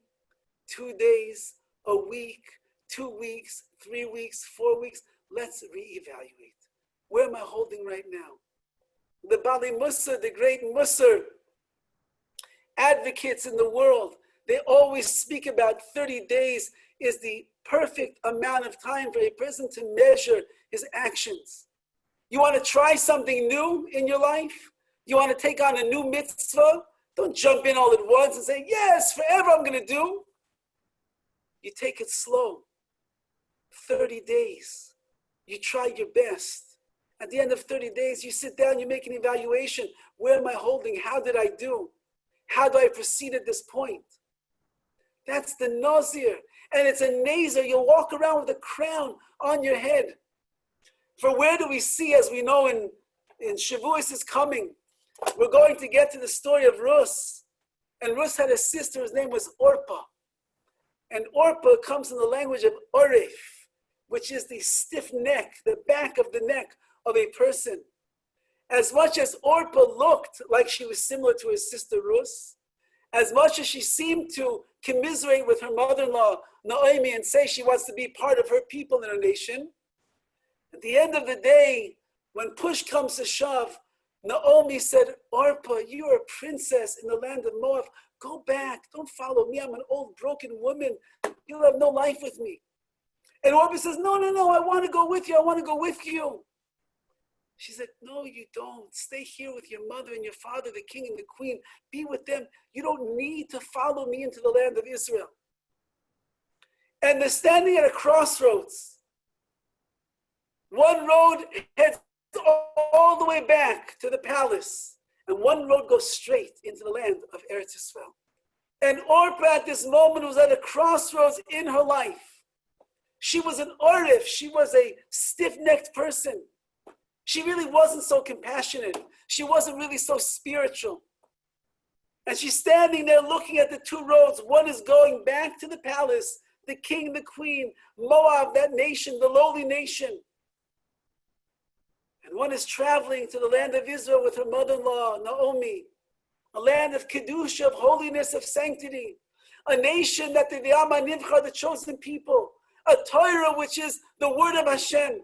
2 days, a week, 2 weeks, 3 weeks, 4 weeks. Let's reevaluate. Where am I holding right now? The Bali Musar, the great Musar advocates in the world, they always speak about 30 days is the perfect amount of time for a person to measure his actions. You want to try something new in your life? You want to take on a new mitzvah? Don't jump in all at once and say, yes, forever I'm going to do. You take it slow. 30 days. You try your best. At the end of 30 days, you sit down, you make an evaluation. Where am I holding? How did I do? How do I proceed at this point? That's the Nazir. And it's a Nazir. You'll walk around with a crown on your head. For where do we see, as we know in Shavuos is coming, we're going to get to the story of Rus. And Rus had a sister, whose name was Orpah. And Orpah comes from the language of Oref, which is the stiff neck, the back of the neck of a person. As much as Orpah looked like she was similar to her sister Rus, as much as she seemed to commiserate with her mother-in-law, Naomi, and say she wants to be part of her people and her nation, at the end of the day, when push comes to shove, Naomi said, Orpah, you are a princess in the land of Moab. Go back. Don't follow me. I'm an old, broken woman. You'll have no life with me. And Orpah says, no, I want to go with you. I want to go with you. She said, no, you don't. Stay here with your mother and your father, the king and the queen. Be with them. You don't need to follow me into the land of Israel. And they're standing at a crossroads. One road heads all the way back to the palace, and one road goes straight into the land of Eretz Yisrael. And Orpah at this moment was at a crossroads in her life. She was an orif, she was a stiff-necked person. She really wasn't so compassionate. She wasn't really so spiritual. And she's standing there looking at the two roads. One is going back to the palace, the king, the queen, Moab, that nation, the lowly nation. And one is traveling to the land of Israel with her mother-in-law, Naomi, a land of Kedusha, of holiness, of sanctity, a nation that the V'ama Nivchar, the chosen people, a Torah which is the word of Hashem.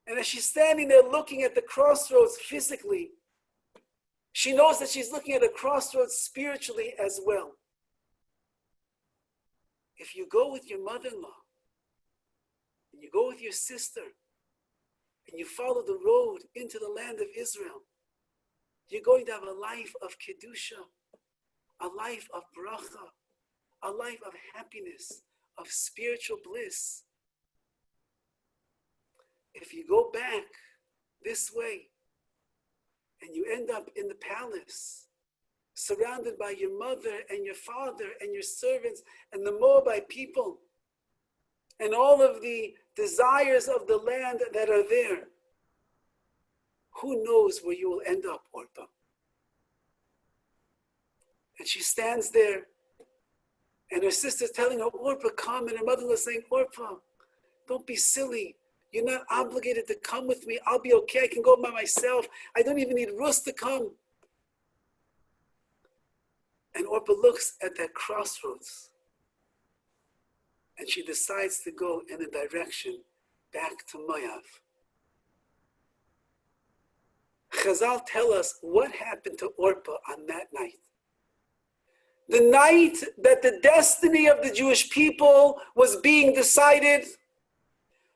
And as she's standing there looking at the crossroads physically, she knows that she's looking at a crossroads spiritually as well. If you go with your mother-in-law, and you go with your sister, and you follow the road into the land of Israel, you're going to have a life of Kedusha, a life of bracha, a life of happiness, of spiritual bliss. If you go back this way and you end up in the palace, surrounded by your mother and your father and your servants and the Moabite people and all of the desires of the land that are there, who knows where you will end up, Orpah? And she stands there, and her sister's telling her, Orpah, come. And her mother-in-law is saying, Orpah, don't be silly. You're not obligated to come with me. I'll be okay. I can go by myself. I don't even need Rus to come. And Orpah looks at that crossroads, and she decides to go in a direction back to Moab. Chazal tell us what happened to Orpah on that night. The night that the destiny of the Jewish people was being decided,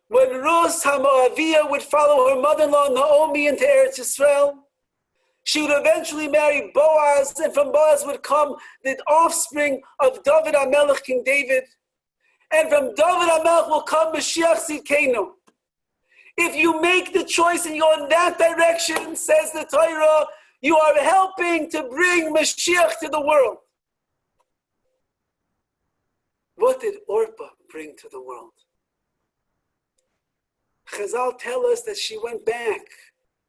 when Rus HaMoaviyah would follow her mother-in-law Naomi into Eretz Yisrael, she would eventually marry Boaz, and from Boaz would come the offspring of Dovid HaMelech, King David. And from Dovid HaMelech will come Mashiach Tzidkenu. If you make the choice and you go in that direction, says the Torah, you are helping to bring Mashiach to the world. What did Orpah bring to the world? Chazal tell us that she went back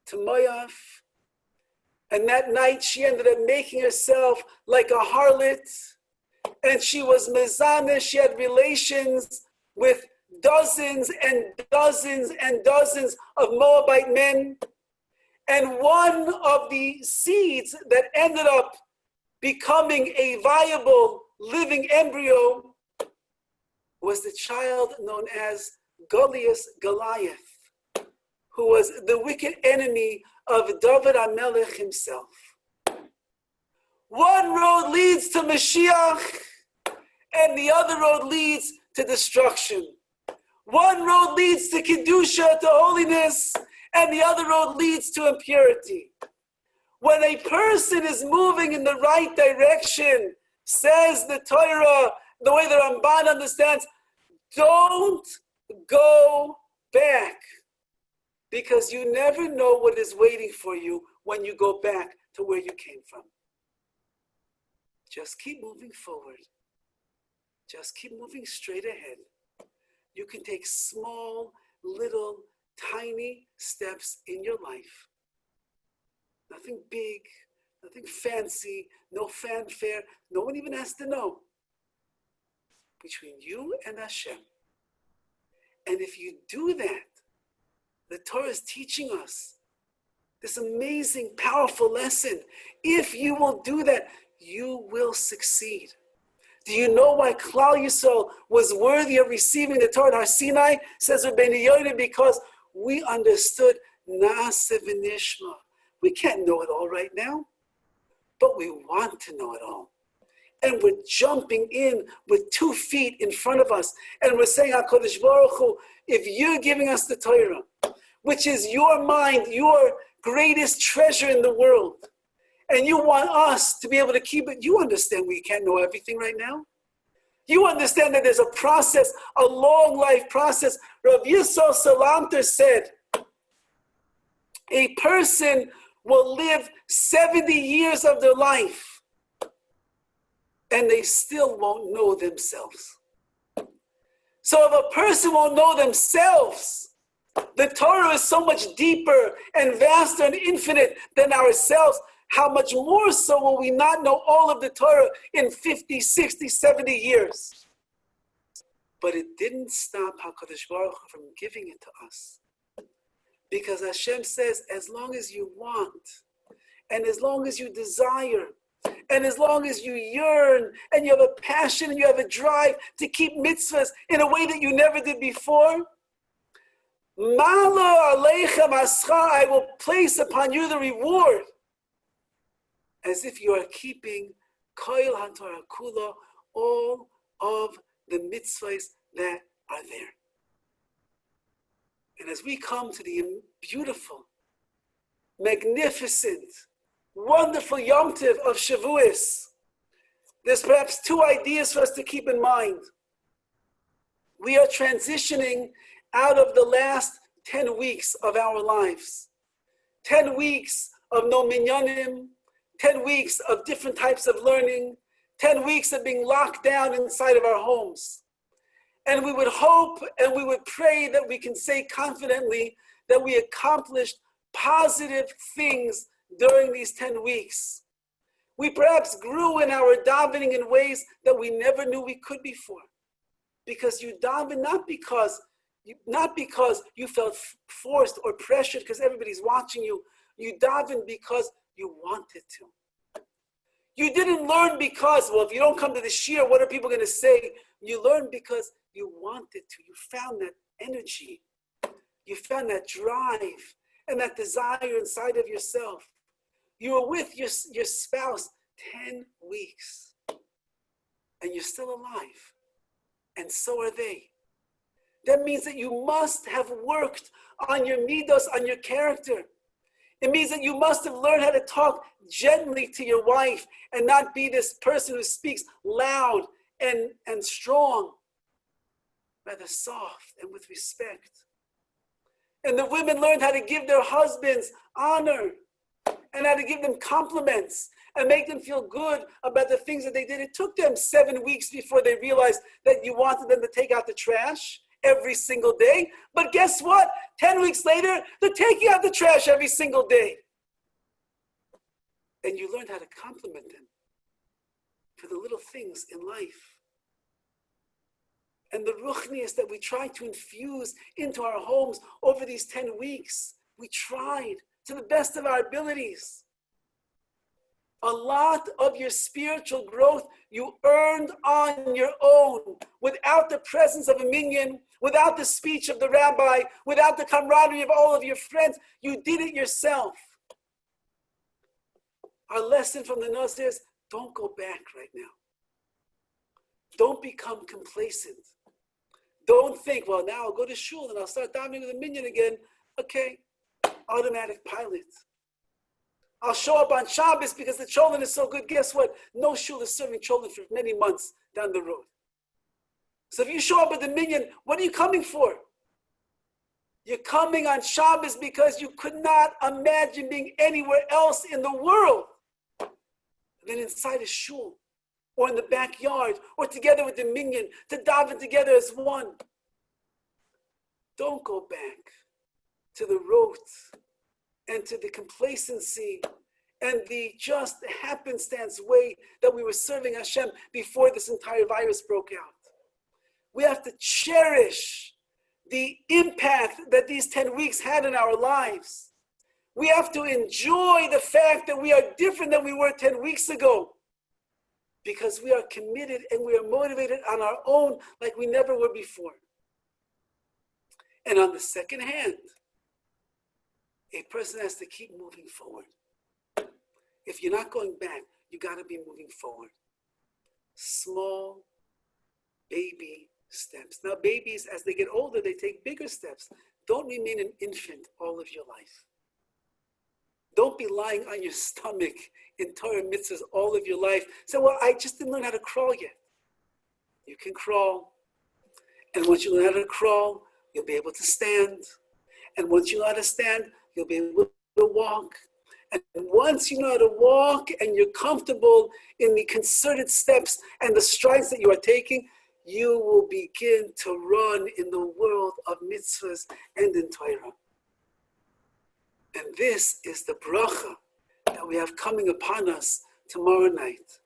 to Moab, and that night she ended up making herself like a harlot, and she was mezaneh. She had relations with dozens and dozens and dozens of Moabite men. And one of the seeds that ended up becoming a viable living embryo was the child known as Goliath, who was the wicked enemy of Dovid HaMelech himself. One road leads to Mashiach, and the other road leads to destruction. One road leads to Kedusha, to holiness, and the other road leads to impurity. When a person is moving in the right direction, says the Torah, the way the Ramban understands, don't go back, because you never know what is waiting for you when you go back to where you came from. Just keep moving forward. Just keep moving straight ahead. You can take small, little, tiny steps in your life. Nothing big, nothing fancy, no fanfare. No one even has to know. Between you and Hashem. And if you do that, the Torah is teaching us this amazing, powerful lesson. If you will do that, you will succeed. Do you know why Klal Yisrael was worthy of receiving the Torah at Har Sinai? Says Rabbi Yoda, because we understood Naaseh v'nishma. We can't know it all right now, but we want to know it all. And we're jumping in with 2 feet in front of us, and we're saying, HaKadosh Baruch Hu, if you're giving us the Torah, which is your mind, your greatest treasure in the world, and you want us to be able to keep it, you understand we can't know everything right now. You understand that there's a process, a long life process. Rav Yisrael Salanter said, a person will live 70 years of their life, and they still won't know themselves. So if a person won't know themselves, the Torah is so much deeper and vaster and infinite than ourselves. How much more so will we not know all of the Torah in 50, 60, 70 years? But it didn't stop HaKadosh Baruch Hu from giving it to us. Because Hashem says, as long as you want, and as long as you desire, and as long as you yearn, and you have a passion, and you have a drive to keep mitzvahs in a way that you never did before, Malo aleichem aschar, I will place upon you the reward, as if you are keeping koil haTorah kula, all of the mitzvahs that are there. And as we come to the beautiful, magnificent, wonderful Yom Tov of Shavuos, there's perhaps two ideas for us to keep in mind. We are transitioning out of the last 10 weeks of our lives. 10 weeks of no minyanim, 10 weeks of different types of learning, 10 weeks of being locked down inside of our homes. And we would hope and we would pray that we can say confidently that we accomplished positive things during these 10 weeks. We perhaps grew in our davening in ways that we never knew we could before. Because you daven not because you felt forced or pressured because everybody's watching you. You daven because you wanted to. You didn't learn because, well, if you don't come to the shiur, what are people going to say? You learned because you wanted to. You found that energy. You found that drive and that desire inside of yourself. You were with your spouse 10 weeks and you're still alive. And so are they. That means that you must have worked on your midos, on your character. It means that you must have learned how to talk gently to your wife and not be this person who speaks loud and strong, rather soft and with respect. And the women learned how to give their husbands honor and how to give them compliments and make them feel good about the things that they did. It took them 7 weeks before they realized that you wanted them to take out the trash every single day. But guess what? 10 weeks later, they're taking out the trash every single day. And you learned how to compliment them for the little things in life. And the ruchnius that we tried to infuse into our homes over these 10 weeks, we tried to the best of our abilities. A lot of your spiritual growth you earned on your own, without the presence of a minyan, without the speech of the rabbi, without the camaraderie of all of your friends. You did it yourself. Our lesson from the Nazir is, don't go back right now. Don't become complacent. Don't think, well, now I'll go to shul and I'll start davening with a minyan again. Okay, automatic pilot. I'll show up on Shabbos because the cholent is so good. Guess what? No shul is serving cholent for many months down the road. So if you show up at the minyan, what are you coming for? You're coming on Shabbos because you could not imagine being anywhere else in the world than inside a shul, or in the backyard, or together with the minyan, to daven together as one. Don't go back to the rote and to the complacency and the just happenstance way that we were serving Hashem before this entire virus broke out. We have to cherish the impact that these 10 weeks had in our lives. We have to enjoy the fact that we are different than we were 10 weeks ago, because we are committed and we are motivated on our own like we never were before. And on the second hand, a person has to keep moving forward. If you're not going back, you got to be moving forward. Small baby steps. Now, babies, as they get older, they take bigger steps. Don't remain an infant all of your life. Don't be lying on your stomach in Torah mitzvahs all of your life. Say, well, I just didn't learn how to crawl yet. You can crawl. And once you learn how to crawl, you'll be able to stand. And once you know how to stand, you'll be able to walk. And once you know how to walk and you're comfortable in the concerted steps and the strides that you are taking, you will begin to run in the world of mitzvahs and in Torah. And this is the bracha that we have coming upon us tomorrow night.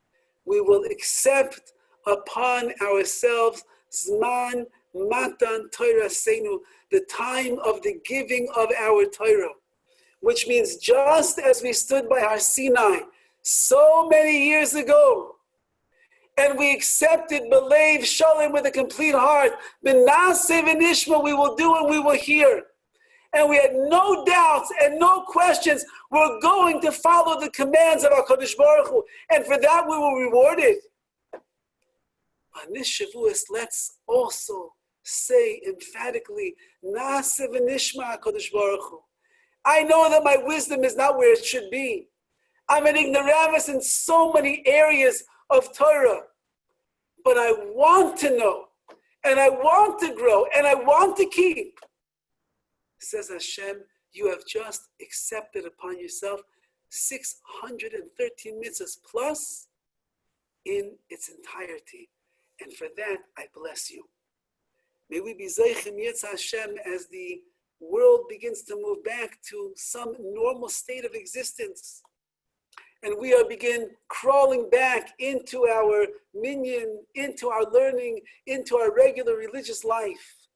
We will accept upon ourselves Zman Matan Torah Seinu, the time of the giving of our Torah, which means just as we stood by Har Sinai so many years ago, and we accepted Belev Shalom with a complete heart, B'naseh v'nishma, we will do and we will hear. And we had no doubts and no questions. We're going to follow the commands of HaKadosh Baruch Hu, and for that we were rewarded. On this Shavuos, let's also say emphatically, Naaseh v'nishma HaKadosh Baruch Hu. I know that my wisdom is not where it should be. I'm an ignoramus in so many areas of Torah. But I want to know, and I want to grow, and I want to keep. Says Hashem, you have just accepted upon yourself 613 mitzvahs plus in its entirety. And for that, I bless you. May we be Zeichim Yitz Hashem as the world begins to move back to some normal state of existence. And we are begin crawling back into our minyan, into our learning, into our regular religious life.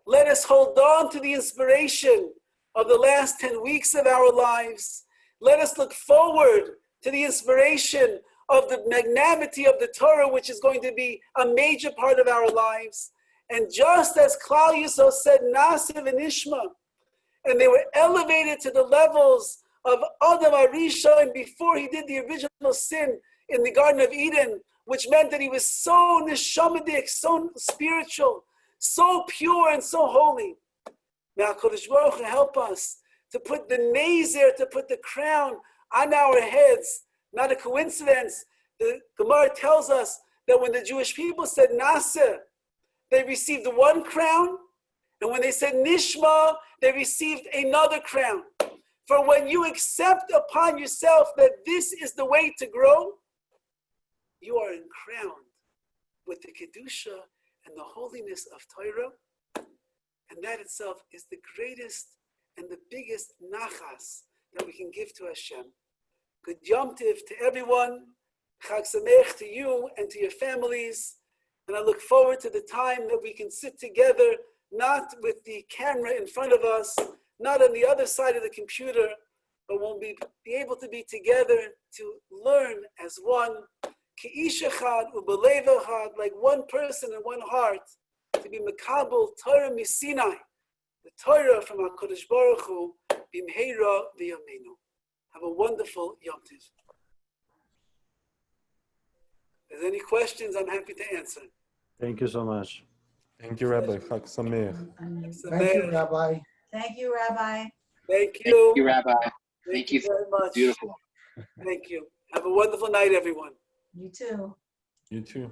Let us hold on to the inspiration of the last 10 weeks of our lives. Let us look forward to the inspiration of the magnanimity of the Torah, which is going to be a major part of our lives. And just as Klal Yisrael said, Naaseh v'nishma, and they were elevated to the levels of Adam HaRishon before he did the original sin in the Garden of Eden, which meant that he was so neshamadik, so spiritual, so pure and so holy. May HaKadosh Baruch Hu help us to put the nazer, to put the crown on our heads. Not a coincidence. The Gemara tells us that when the Jewish people said Naaseh, they received one crown, and when they said Nishma, they received another crown. For when you accept upon yourself that this is the way to grow, you are crowned with the Kedusha and the holiness of Torah. And that itself is the greatest and the biggest nachas that we can give to Hashem. Good Yom Tiv to everyone. Chag Sameach to you and to your families. And I look forward to the time that we can sit together, not with the camera in front of us, not on the other side of the computer, but we'll be able to be together to learn as one, Ki'ish echad u'belev echad, like one person and one heart, to be Mekabel Torah Misinai, the Torah from HaKadosh Baruch Hu, Bimheira v'yameinu. Have a wonderful Yom Tiv. If there's any questions, I'm happy to answer. Thank you so much. Thank you, Rabbi. Chag Sameach. Thank you, Rabbi. Thank you, Rabbi. Thank you. Thank you, Rabbi. Thank you very much. Beautiful. Thank you. Have a wonderful night, everyone. You too. You too.